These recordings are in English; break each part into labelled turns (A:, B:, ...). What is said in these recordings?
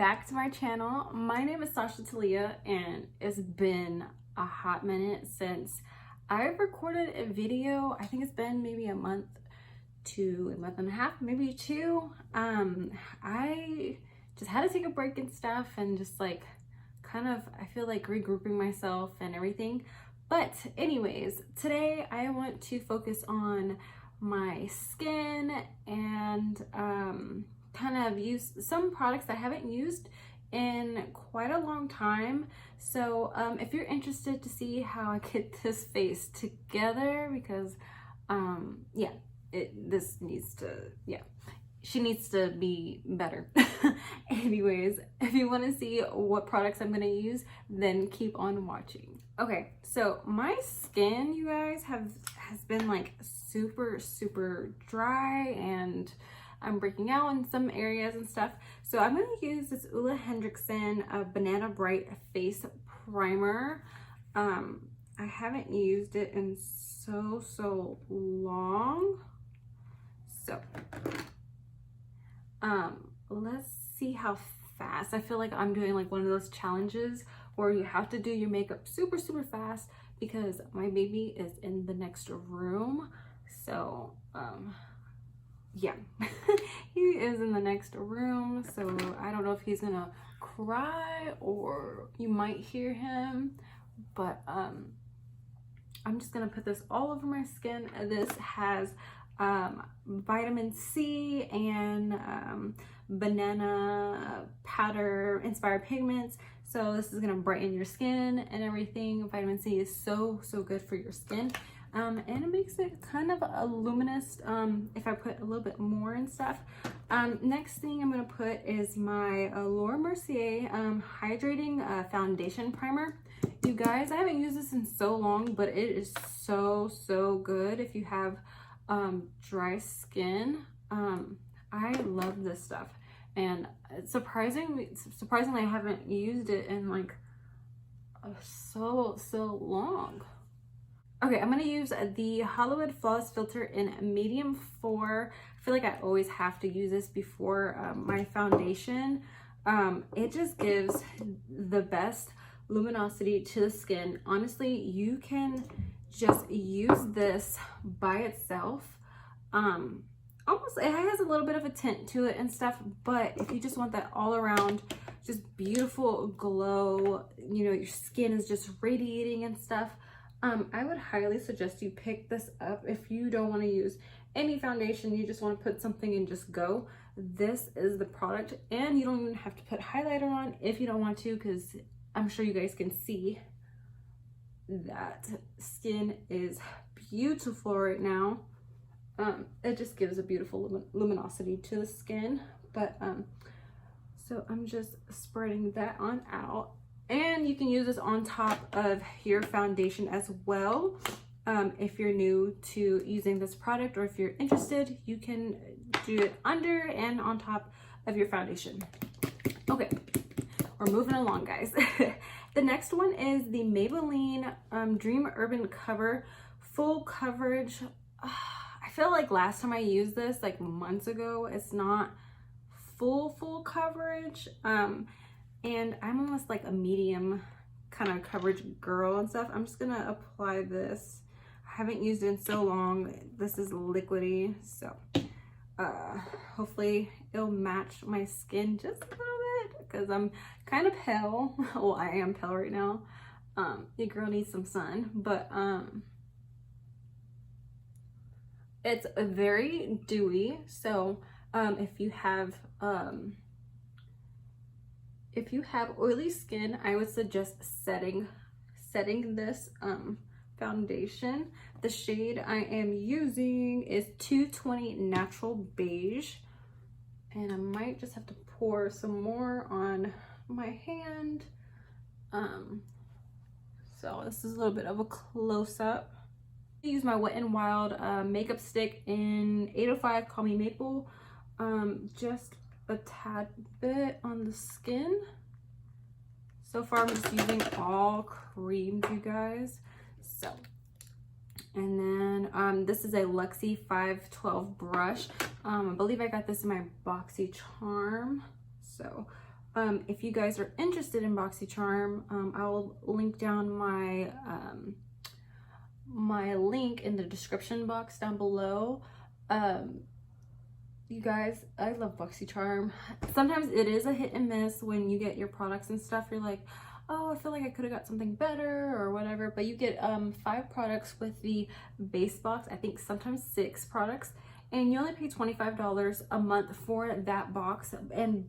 A: back to my channel. My name is Sasha Talia, and it's been a hot minute since I've recorded a video. I think it's been maybe a month to a month and a half, maybe two. I just had to take a break and stuff and just like I feel like regrouping myself and everything. But anyways, today I want to focus on my skin and kind of use some products that I haven't used in quite a long time. So if you're interested to see how I get this face together, because she needs to be better. Anyways, if you want to see what products I'm going to use, then keep on watching. Okay, so my skin, you guys, has been like super dry, and I'm breaking out in some areas and stuff. So I'm going to use this Ole Henriksen Banana Bright Face Primer. I haven't used it in so long. So let's see how fast. I feel like I'm doing like one of those challenges where you have to do your makeup super fast because my baby is in the next room. So yeah, he is in the next room, so I don't know if he's gonna cry or you might hear him, but I'm just gonna put this all over my skin. This has vitamin C and banana powder inspired pigments, so this is gonna brighten your skin and everything. Vitamin C is so good for your skin. And it makes it kind of a luminous if I put a little bit more and stuff. Next thing I'm going to put is my Laura Mercier Hydrating Foundation Primer. You guys, I haven't used this in so long, but it is so good if you have dry skin. I love this stuff, and surprisingly I haven't used it in like so long. Okay, I'm going to use the Hollywood Flawless Filter in medium 4. I feel like I always have to use this before my foundation. It just gives the best luminosity to the skin. Honestly, you can just use this by itself. Almost, it has a little bit of a tint to it and stuff, but if you just want that all around just beautiful glow, you know, your skin is just radiating and stuff, I would highly suggest you pick this up. If you don't want to use any foundation, you just want to put something and just go, this is the product. And you don't even have to put highlighter on if you don't want to, because I'm sure you guys can see that skin is beautiful right now. It just gives a beautiful luminosity to the skin. But so I'm just spreading that on out. And you can use this on top of your foundation as well. If you're new to using this product, or if you're interested, you can do it under and on top of your foundation. Okay, we're moving along, guys. The next one is the Maybelline Dream Urban Cover Full Coverage. I feel like last time I used this, like months ago, it's not full coverage. And I'm almost like a medium kind of coverage girl and stuff. I'm just gonna apply this. I haven't used it in so long. This is liquidy, so hopefully it'll match my skin just a little bit, because I'm kind of pale. Well, I am pale right now. Your girl needs some sun, but it's very dewy. So if you have oily skin, I would suggest setting this foundation. The shade I am using is 220 Natural Beige, and I might just have to pour some more on my hand. So this is a little bit of a close-up. I use my Wet n Wild makeup stick in 805 Call Me Maple. Just a tad bit on the skin. So far I'm just using all cream, you guys. So, and then this is a Luxie 512 brush. I believe I got this in my BoxyCharm. So If you guys are interested in BoxyCharm, I'll link down my my link in the description box down below. You guys, I love BoxyCharm. Sometimes it is a hit and miss when you get your products and stuff. You're like, oh, I feel like I could have got something better or whatever, but you get 5 products with the base box. I think sometimes 6 products, and you only pay $25 a month for that box.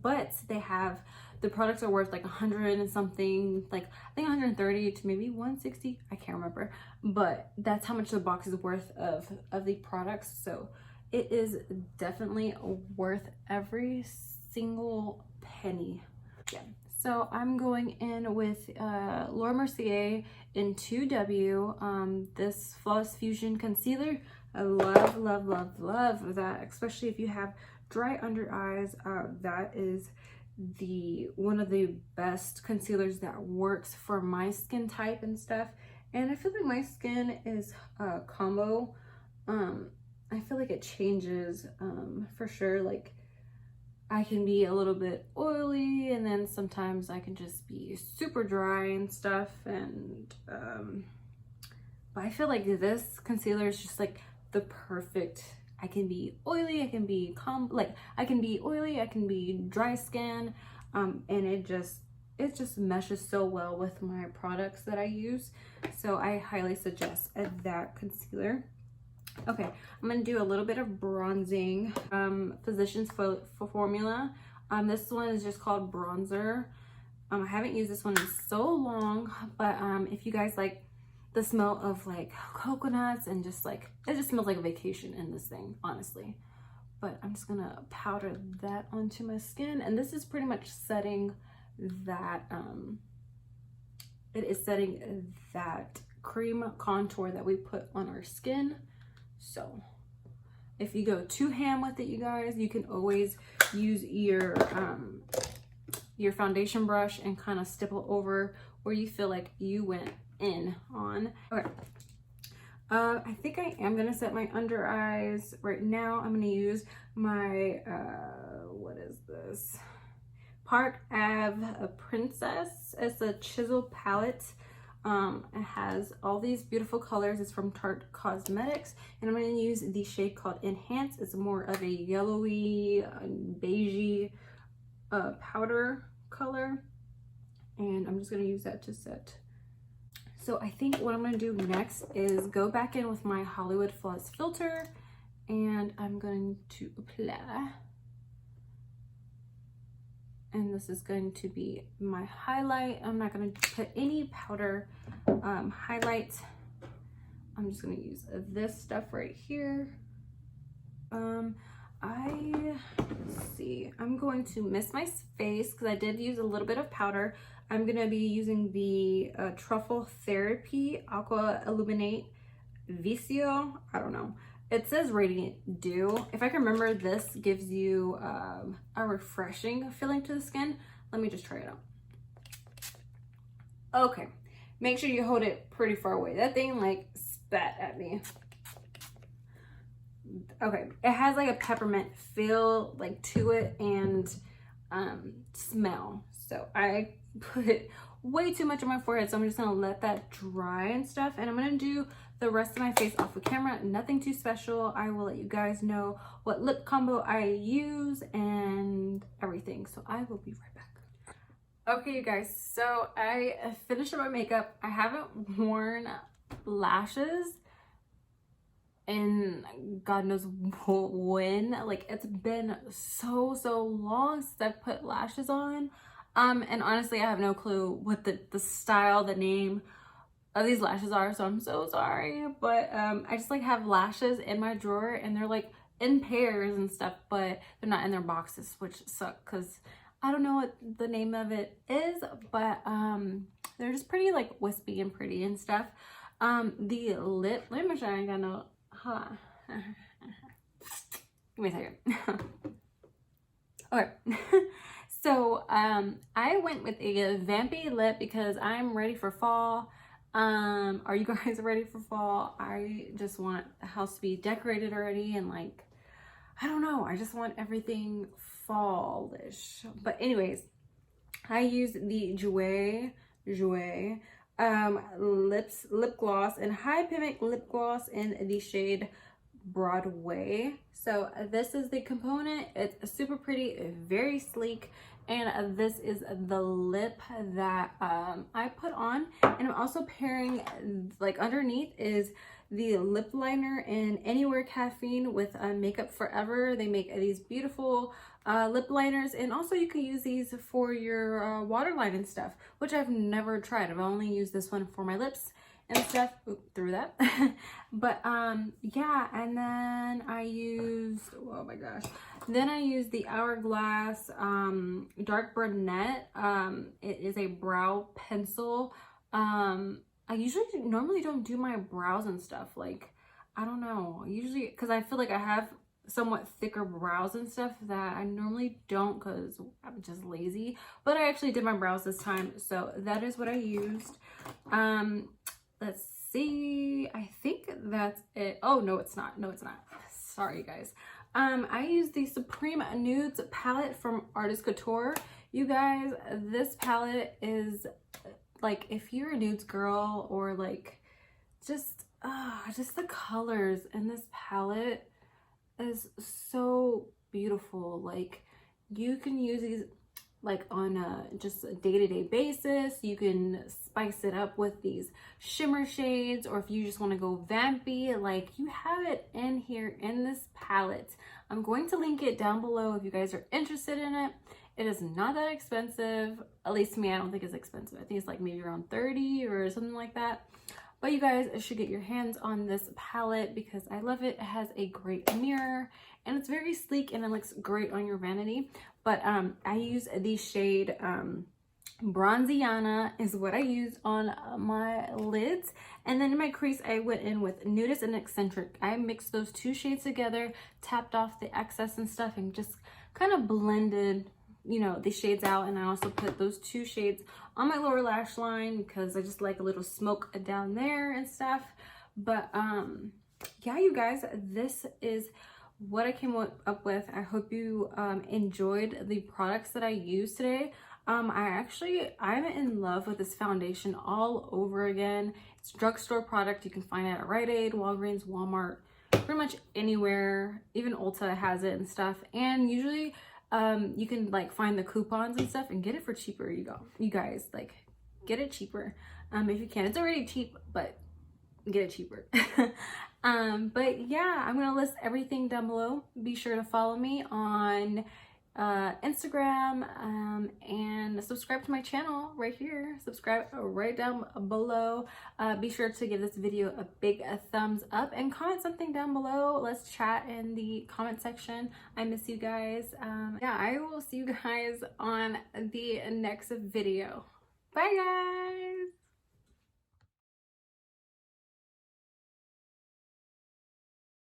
A: But they have, the products are worth like 100 and something, like I think 130 to maybe 160, I can't remember, but that's how much the box is worth of the products. So it is definitely worth every single penny. Yeah. So I'm going in with Laura Mercier in 2W, this Flawless Fusion Concealer. I love, love, love, love that, especially if you have dry under eyes. That is one of the best concealers that works for my skin type and stuff. And I feel like my skin is combo. I feel like it changes for sure. Like, I can be a little bit oily, and then sometimes I can just be super dry and stuff. And but I feel like this concealer is just like the perfect. I can be oily, I can be I can be oily, I can be dry skin, and it just meshes so well with my products that I use. So I highly suggest that concealer. Okay, I'm gonna do a little bit of bronzing. Physicians Formula. This one is just called Bronzer. I haven't used this one in so long, but if you guys like the smell of like coconuts and just like, it just smells like a vacation in this thing, honestly. But I'm just gonna powder that onto my skin, and this is pretty much setting that it is setting that cream contour that we put on our skin. So if you go too ham with it, you guys, you can always use your foundation brush and kind of stipple over where you feel like you went in on. Okay, I think I am gonna set my under eyes right now. I'm gonna use my what is this, Park Ave Princess. It's a chisel palette. It has all these beautiful colors. It's from Tarte Cosmetics, and I'm going to use the shade called Enhance. It's more of a yellowy, beigey powder color, and I'm just going to use that to set. So I think what I'm going to do next is go back in with my Hollywood Flawless filter, and I'm going to apply. And this is going to be my highlight. I'm not going to put any powder highlight. I'm just going to use this stuff right here. Let's see, I'm going to mist my face because I did use a little bit of powder. I'm going to be using the Truffle Therapy Aqua Illuminate Vicio. I don't know. It says Radiant Dew. If I can remember, this gives you a refreshing feeling to the skin. Let me just try it out. Okay, make sure you hold it pretty far away. That thing like spat at me. Okay, it has like a peppermint feel like to it and smell. So I put way too much on my forehead, so I'm just gonna let that dry and stuff, and I'm gonna do the rest of my face off of camera. Nothing too special. I will let you guys know what lip combo I use and everything. So I will be right back. Okay, you guys, so I finished up my makeup. I haven't worn lashes in God knows when. Like, it's been so long since I put lashes on. And honestly, I have no clue what the style, the name of these lashes are, so I'm so sorry. But I just like have lashes in my drawer, and they're like in pairs and stuff, but they're not in their boxes, which suck because I don't know what the name of it is, but they're just pretty like wispy and pretty and stuff. The lip, let me make sure I ain't got no, hold on. Give me a second. Okay. So I went with a vampy lip because I'm ready for fall. Are you guys ready for fall? I just want the house to be decorated already, and like, I don't know, I just want everything fallish. But anyways, I use the Jouer lip gloss and high pigment lip gloss in the shade Broadway. So this is the component. It's super pretty, very sleek, and this is the lip that I put on. And I'm also pairing, like underneath is the lip liner in Anywhere Caffeine with Makeup Forever. They make these beautiful lip liners, and also you can use these for your waterline and stuff, which I've never tried. I've only used this one for my lips and stuff. Oop, through that. But yeah, and then I used, oh my gosh, then I used the Hourglass Dark Brunette. It is a brow pencil. I usually normally don't do my brows and stuff, like I don't know, usually because I feel like I have somewhat thicker brows and stuff that I normally don't because I'm just lazy, but I actually did my brows this time, so that is what I used. Let's see, I think that's it. Oh no, it's not. No, it's not. Sorry guys. I used the Supreme Nudes palette from Artist Couture. You guys, this palette is like, if you're a nudes girl, or like just the colors in this palette is so beautiful. Like, you can use these like on a just a day-to-day basis. You can spice it up with these shimmer shades, or if you just want to go vampy, like you have it in here in this palette. I'm going to link it down below if you guys are interested in it. It is not that expensive, at least to me. I don't think it's expensive. I think it's like maybe around 30 or something like that. But you guys should get your hands on this palette because I love it. It has a great mirror and it's very sleek and it looks great on your vanity. But I use the shade Bronziana is what I used on my lids. And then in my crease, I went in with Nudist and Eccentric. I mixed those two shades together, tapped off the excess and stuff, and just kind of blended, you know, the shades out. And I also put those two shades on my lower lash line because I just like a little smoke down there and stuff. But yeah, you guys, this is what I came up with. I hope you enjoyed the products that I used today. I'm in love with this foundation all over again. It's a drugstore product. You can find it at Rite Aid, Walgreens, Walmart, pretty much anywhere. Even Ulta has it and stuff. And usually you can like find the coupons and stuff and get it for cheaper. You guys, like, get it cheaper if you can. It's already cheap, but get it cheaper. But yeah, I'm gonna list everything down below. Be sure to follow me on Instagram, and subscribe to my channel right here. Subscribe right down below. Be sure to give this video a big thumbs up and comment something down below. Let's chat in the comment section. I miss you guys. Yeah, I will see you guys on the next video. Bye guys.